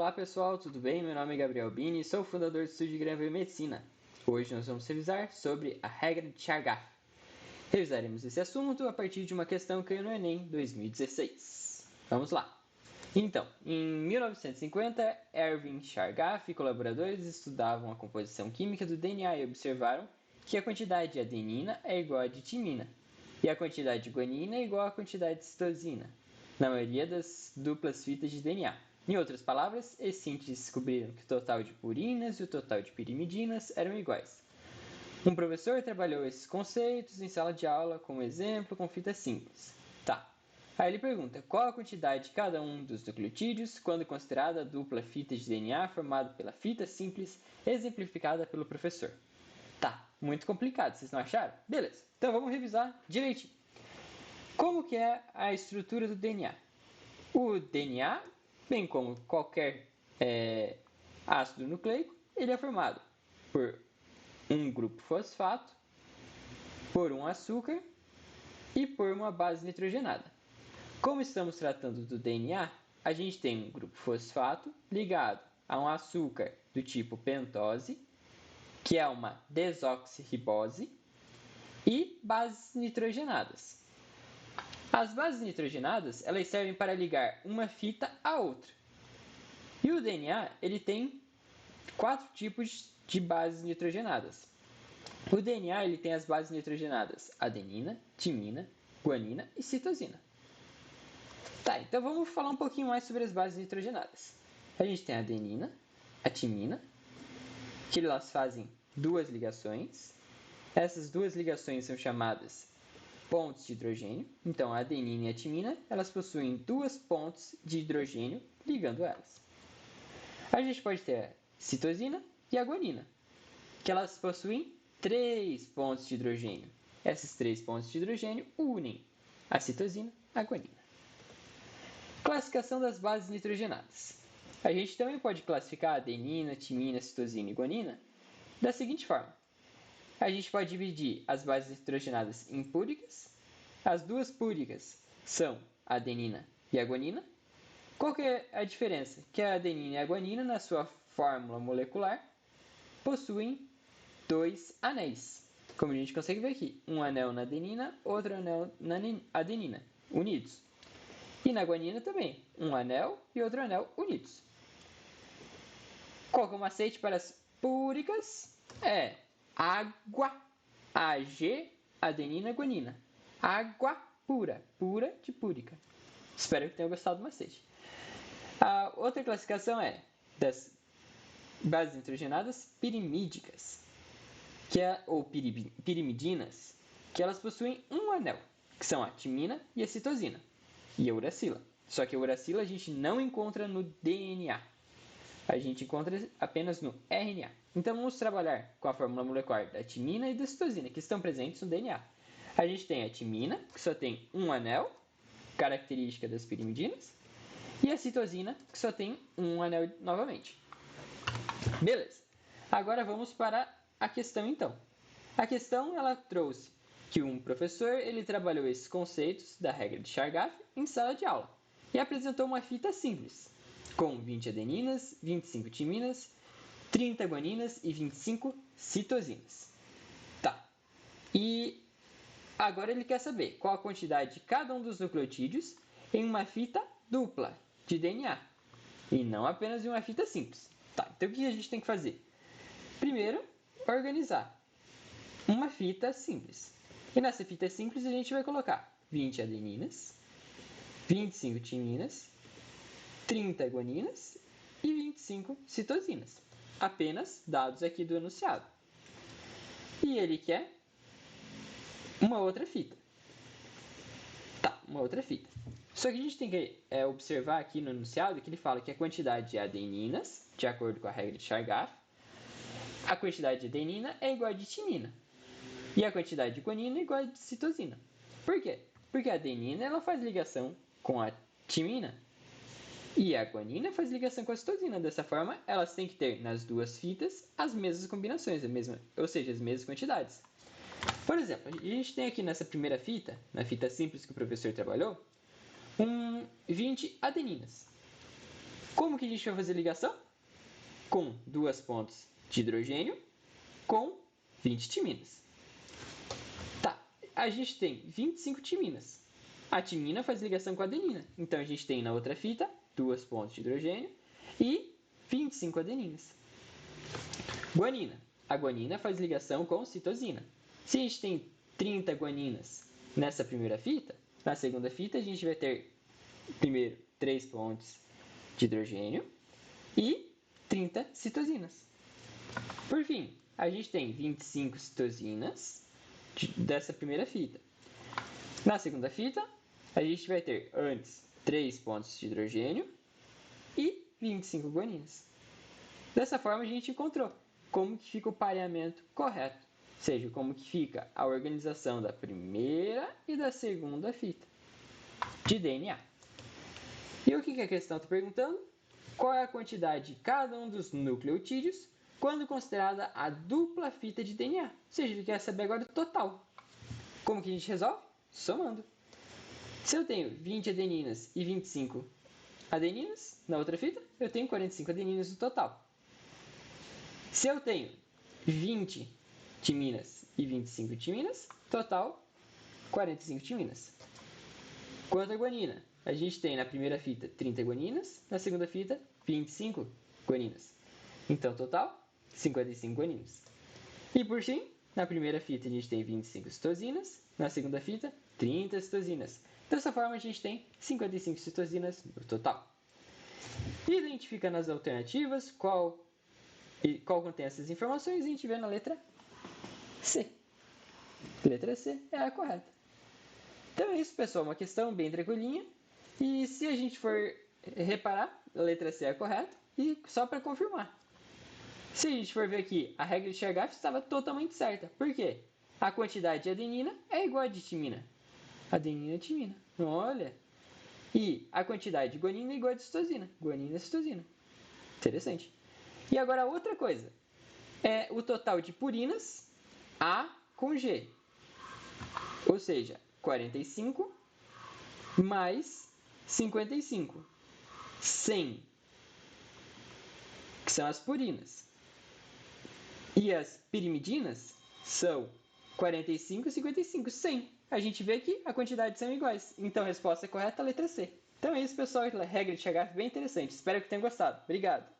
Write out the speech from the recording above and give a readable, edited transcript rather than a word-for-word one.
Olá pessoal, tudo bem? Meu nome é Gabriel Bini, sou fundador do Estúdio Granville Medicina. Hoje nós vamos revisar sobre a regra de Chargaff. Revisaremos esse assunto a partir de uma questão que caiu no Enem 2016. Vamos lá! Então, em 1950, Erwin Chargaff e colaboradores estudavam a composição química do DNA e observaram que a quantidade de adenina é igual à de timina e a quantidade de guanina é igual à quantidade de citosina, na maioria das duplas fitas de DNA. Em outras palavras, esses cientistas descobriram que o total de purinas e o total de pirimidinas eram iguais. Um professor trabalhou esses conceitos em sala de aula como exemplo com fita simples. Tá. Aí ele pergunta qual a quantidade de cada um dos nucleotídeos quando considerada a dupla fita de DNA formada pela fita simples exemplificada pelo professor. Tá, muito complicado, vocês não acharam? Beleza, então vamos revisar direitinho. Como que é a estrutura do DNA? O DNA, bem como qualquer ácido nucleico, ele é formado por um grupo fosfato, por um açúcar e por uma base nitrogenada. Como estamos tratando do DNA, a gente tem um grupo fosfato ligado a um açúcar do tipo pentose, que é uma desoxirribose, e bases nitrogenadas. As bases nitrogenadas, elas servem para ligar uma fita a outra. E o DNA, ele tem 4 tipos de bases nitrogenadas. O DNA, ele tem as bases nitrogenadas adenina, timina, guanina e citosina. Tá, então vamos falar um pouquinho mais sobre as bases nitrogenadas. A gente tem a adenina, a timina, que elas fazem duas ligações. Essas duas ligações são chamadas pontos de hidrogênio. Então, a adenina e a timina, elas possuem duas pontes de hidrogênio ligando elas. A gente pode ter a citosina e a guanina, que elas possuem 3 pontos de hidrogênio. Esses 3 pontos de hidrogênio unem a citosina à guanina. Classificação das bases nitrogenadas. A gente também pode classificar a adenina, timina, citosina e guanina da seguinte forma. A gente pode dividir as bases nitrogenadas em púricas. As duas púricas são a adenina e a guanina. Qual que é a diferença? Que a adenina e a guanina, na sua fórmula molecular, possuem 2 anéis. Como a gente consegue ver aqui, um anel na adenina, outro anel na adenina, unidos. E na guanina também, um anel e outro anel unidos. Qual que é o macete para as púricas? É água, Ag, adenina, guanina. Água pura, pura de púrica. Espero que tenham gostado do macete. A outra classificação é das bases nitrogenadas pirimídicas, ou pirimidinas, que elas possuem um anel, que são a timina e a citosina, e a uracila. Só que a uracila a gente não encontra no DNA. A gente encontra apenas no RNA. Então vamos trabalhar com a fórmula molecular da timina e da citosina, que estão presentes no DNA. A gente tem a timina, que só tem um anel, característica das pirimidinas, e a citosina, que só tem um anel novamente. Beleza. Agora vamos para a questão então. A questão ela trouxe que um professor ele trabalhou esses conceitos da regra de Chargaff em sala de aula e apresentou uma fita simples, com 20 adeninas, 25 timinas, 30 guaninas e 25 citosinas. Tá. E agora ele quer saber qual a quantidade de cada um dos nucleotídeos em uma fita dupla de DNA, e não apenas em uma fita simples. Tá, então o que a gente tem que fazer? Primeiro, organizar uma fita simples. E nessa fita simples a gente vai colocar 20 adeninas, 25 timinas, 30 guaninas e 25 citosinas. Apenas dados aqui do enunciado. E ele quer uma outra fita. Tá, uma outra fita. Só que a gente tem que observar aqui no enunciado que ele fala que a quantidade de adeninas, de acordo com a regra de Chargaff, a quantidade de adenina é igual a de timina. E a quantidade de guanina é igual a de citosina. Por quê? Porque a adenina ela faz ligação com a timina e a guanina faz ligação com a citosina. Dessa forma, elas têm que ter nas duas fitas as mesmas combinações, ou seja, as mesmas quantidades. Por exemplo, a gente tem aqui nessa primeira fita, na fita simples que o professor trabalhou, 20 adeninas. Como que a gente vai fazer ligação? Com 2 pontos de hidrogênio com 20 timinas. Tá, a gente tem 25 timinas. A timina faz ligação com a adenina. Então, a gente tem na outra fita 2 pontos de hidrogênio e 25 adeninas. Guanina. A guanina faz ligação com citosina. Se a gente tem 30 guaninas nessa primeira fita, na segunda fita a gente vai ter, primeiro, 3 pontos de hidrogênio e 30 citosinas. Por fim, a gente tem 25 citosinas dessa primeira fita. Na segunda fita, a gente vai ter antes 3 pontos de hidrogênio e 25 guaninas. Dessa forma, a gente encontrou como que fica o pareamento correto, ou seja, como que fica a organização da primeira e da segunda fita de DNA. E o que a questão está perguntando? Qual é a quantidade de cada um dos nucleotídeos quando considerada a dupla fita de DNA? Ou seja, ele quer saber agora o total. Como que a gente resolve? Somando. Se eu tenho 20 adeninas e 25 adeninas na outra fita, eu tenho 45 adeninas no total. Se eu tenho 20 timinas e 25 timinas, total 45 timinas. Quanto à guanina, a gente tem na primeira fita 30 guaninas, na segunda fita 25 guaninas. Então, total 55 guaninas. E por fim, na primeira fita a gente tem 25 citosinas, na segunda fita 30 citosinas. Dessa forma a gente tem 55 citosinas no total. Identificando as alternativas, qual contém essas informações, a gente vê na letra C. Letra C é a correta. Então é isso, pessoal, uma questão bem tranquilinha. E se a gente for reparar, a letra C é a correta. E só para confirmar, se a gente for ver aqui, a regra de Chargaff estava totalmente certa. Por quê? A quantidade de adenina é igual a de timina. Adenina e timina. Olha. E a quantidade de guanina é igual a de citosina. Guanina e citosina. Interessante. E agora outra coisa. É o total de purinas A com G. Ou seja, 45 mais 55. 100. Que são as purinas. E as pirimidinas são 45 e 55. 100. A gente vê que a quantidade são iguais. Então a resposta correta é a letra C. Então é isso, pessoal. A regra de Chargaff é bem interessante. Espero que tenham gostado. Obrigado.